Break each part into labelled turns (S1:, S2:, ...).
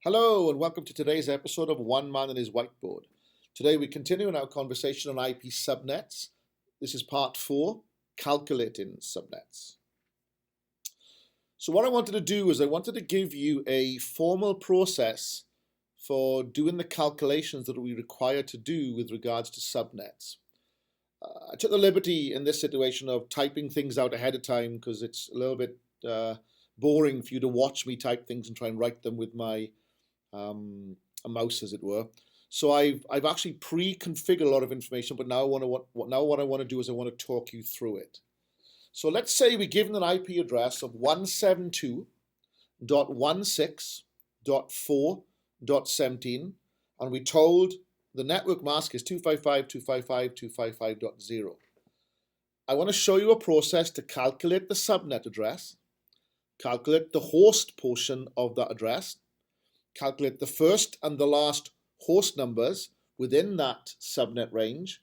S1: Hello and welcome to today's episode of One Man and His Whiteboard. Today we continue in our conversation on IP subnets. This is part 4, calculating subnets. So what I wanted to do is I wanted to give you a formal process for doing the calculations that we require to do with regards to subnets. I took the liberty in this situation of typing things out ahead of time because it's a little bit boring for you to watch me type things and try and write them with my a mouse, as it were. So I've actually pre-configured a lot of information, but now what I want to do is I want to talk you through it. So let's say we're given an IP address of 172.16.4.17, and we're told the network mask is 255.255.255.0. I want to show you a process to calculate the subnet address, calculate the host portion of that address, calculate the first and the last host numbers within that subnet range,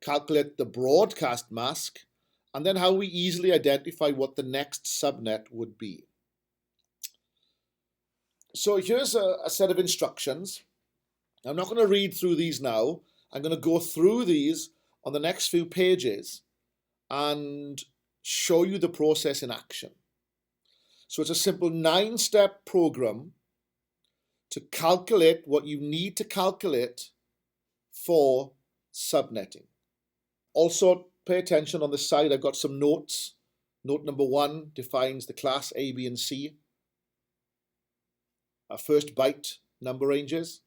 S1: calculate the broadcast mask, and then how we easily identify what the next subnet would be. So here's a set of instructions. I'm not going to read through these now. I'm going to go through these on the next few pages and show you the process in action. So it's a simple 9-step program to calculate what you need to calculate for subnetting. Also, pay attention on the side, I've got some notes. Note number 1 defines the class A, B, and C. Our first byte number ranges.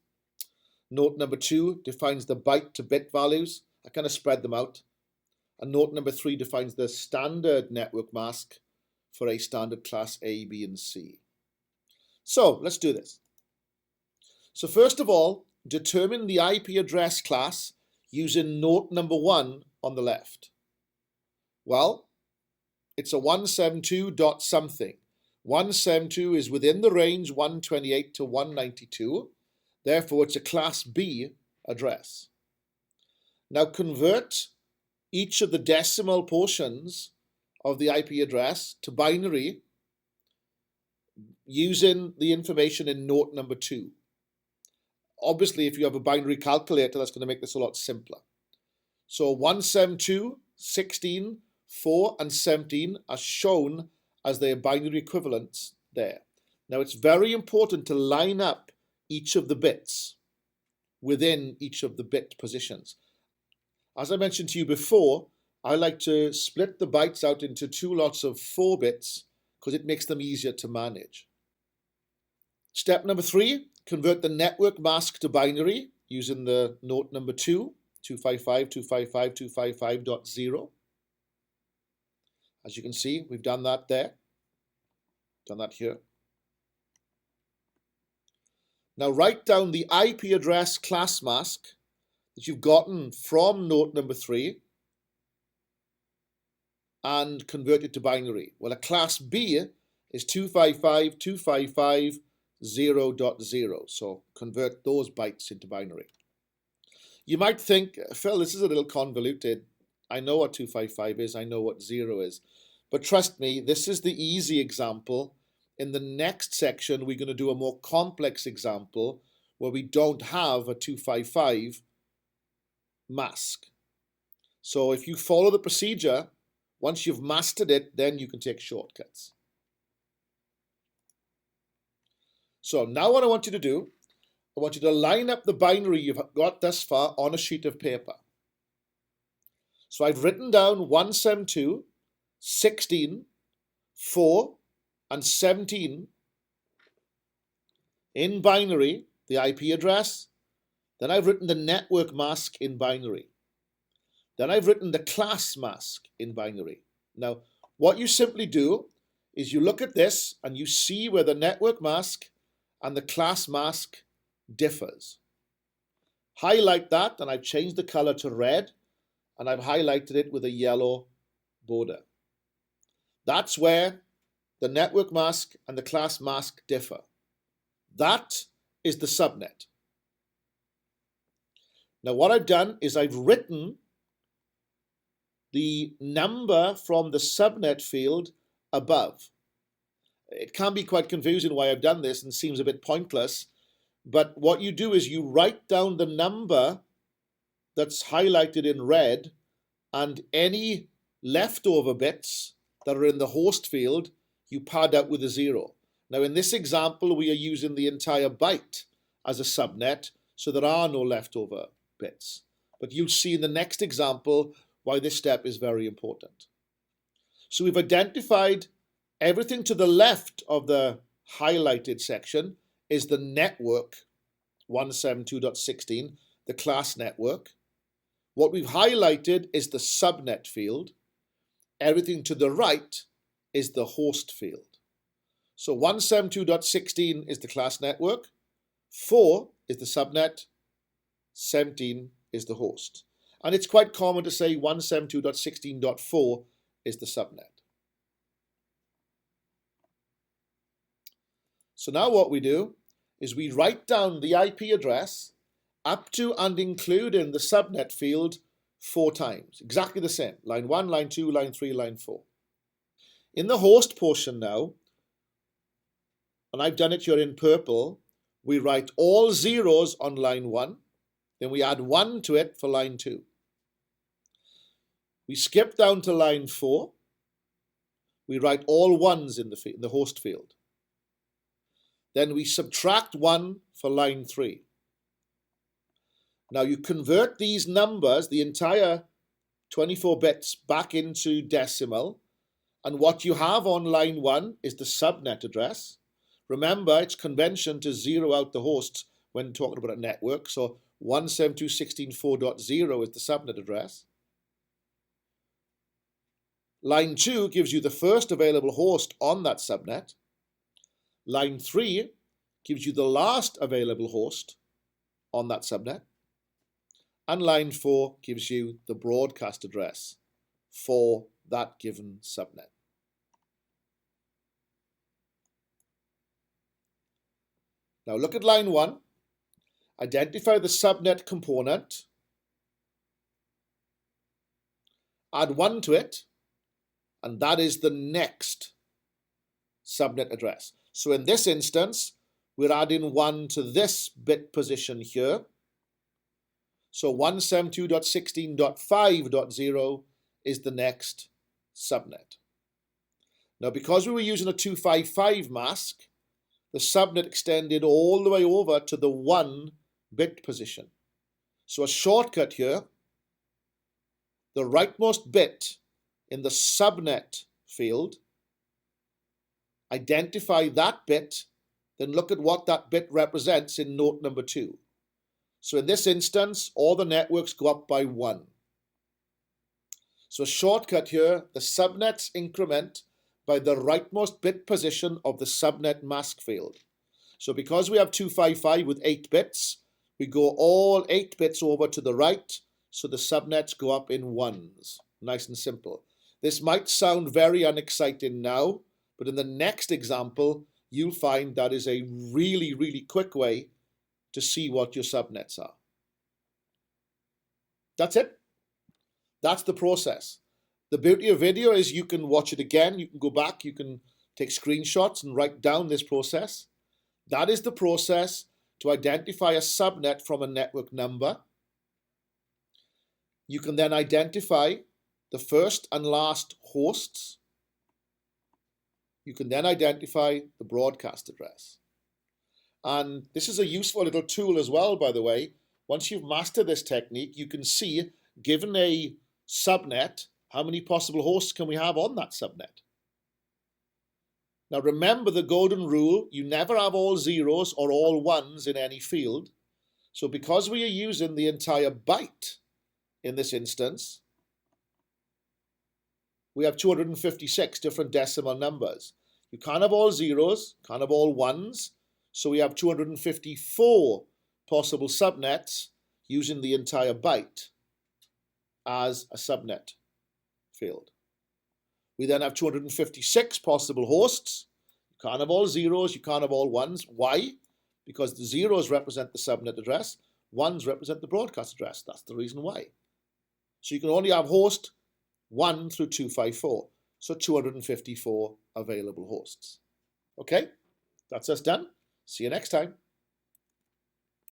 S1: Note number 2 defines the byte to bit values. I kind of spread them out. And note number 3 defines the standard network mask for a standard class A, B, and C. So let's do this. So first of all, determine the IP address class using note number 1 on the left. Well, it's a 172 dot something. 172 is within the range 128 to 192. Therefore, it's a class B address. Now convert each of the decimal portions of the IP address to binary using the information in note number 2. Obviously, if you have a binary calculator, that's going to make this a lot simpler. So 172, 16, 4, and 17 are shown as their binary equivalents there. Now, it's very important to line up each of the bits within each of the bit positions. As I mentioned to you before, I like to split the bytes out into 2 lots of 4 bits because it makes them easier to manage. Step number 3, convert the network mask to binary using the note number 2, 255.255.255.0. As you can see, we've done that there, done that here. Now write down the IP address class mask that you've gotten from note number 3 and convert it to binary. Well, a class B is 255.255.0.0, so convert those bytes into binary. You might think, Phil, this is a little convoluted. I know what 255 is, I know what 0 is. But trust me, this is the easy example. In the next section, we're going to do a more complex example where we don't have a 255 mask. So if you follow the procedure, once you've mastered it, then you can take shortcuts. So now what I want you to do, I want you to line up the binary you've got thus far on a sheet of paper. So I've written down 172, 16, 4, and 17 in binary, the IP address. Then I've written the network mask in binary. Then I've written the class mask in binary. Now, what you simply do is you look at this and you see where the network mask and the class mask differs. Highlight that, and I've changed the color to red, and I've highlighted it with a yellow border. That's where the network mask and the class mask differ. That is the subnet. Now what I've done is I've written the number from the subnet field above. It can be quite confusing why I've done this and seems a bit pointless, But what you do is you write down the number that's highlighted in red, and any leftover bits that are in the host field, you pad out with a 0. Now in this example, we are using the entire byte as a subnet, so there are no leftover bits. But you'll see in the next example why this step is very important. So we've identified everything to the left of the highlighted section is the network 172.16, the class network. What we've highlighted is the subnet field. Everything to the right is the host field. So 172.16 is the class network, 4 is the subnet, 17 is the host. And it's quite common to say 172.16.4 is the subnet. So now what we do is we write down the IP address up to and including the subnet field 4 times, exactly the same, line 1, line 2, line 3, line 4. In the host portion now, and I've done it here in purple, we write all zeros on line 1, then we add 1 to it for line 2. We skip down to line 4, we write all 1s in the host field. Then we subtract 1 for line 3. Now you convert these numbers, the entire 24 bits, back into decimal, and what you have on line 1 is the subnet address. Remember, it's convention to zero out the hosts when talking about a network, so 172.16.4.0 is the subnet address. Line 2 gives you the first available host on that subnet. Line 3 gives you the last available host on that subnet. And line 4 gives you the broadcast address for that given subnet. Now look at line 1. Identify the subnet component. Add 1 to it, and that is the next subnet address. So in this instance, we're adding 1 to this bit position here. So 172.16.5.0 is the next subnet. Now because we were using a 255 mask, the subnet extended all the way over to the 1 bit position. So a shortcut here, the rightmost bit in the subnet field, identify that bit, then look at what that bit represents in note number 2. So in this instance, all the networks go up by 1. So a shortcut here, the subnets increment by the rightmost bit position of the subnet mask field. So because we have 255 with 8 bits, we go all 8 bits over to the right, so the subnets go up in 1s. Nice and simple. This might sound very unexciting now, but in the next example, you'll find that is a really, really quick way to see what your subnets are. That's it. That's the process. The beauty of video is you can watch it again, you can go back, you can take screenshots and write down this process. That is the process to identify a subnet from a network number. You can then identify the first and last hosts. You can then identify the broadcast address. And this is a useful little tool as well, by the way. Once you've mastered this technique, you can see, given a subnet, how many possible hosts can we have on that subnet? Now remember the golden rule, you never have all zeros or all ones in any field. So because we are using the entire byte in this instance, we have 256 different decimal numbers. You can't have all zeros, can't have all ones, so we have 254 possible subnets using the entire byte as a subnet field. We then have 256 possible hosts. You can't have all zeros, you can't have all ones. Why? Because the zeros represent the subnet address, ones represent the broadcast address. That's the reason why. So you can only have host 1 through 254. So 254 available hosts. Okay, that's us done. See you next time.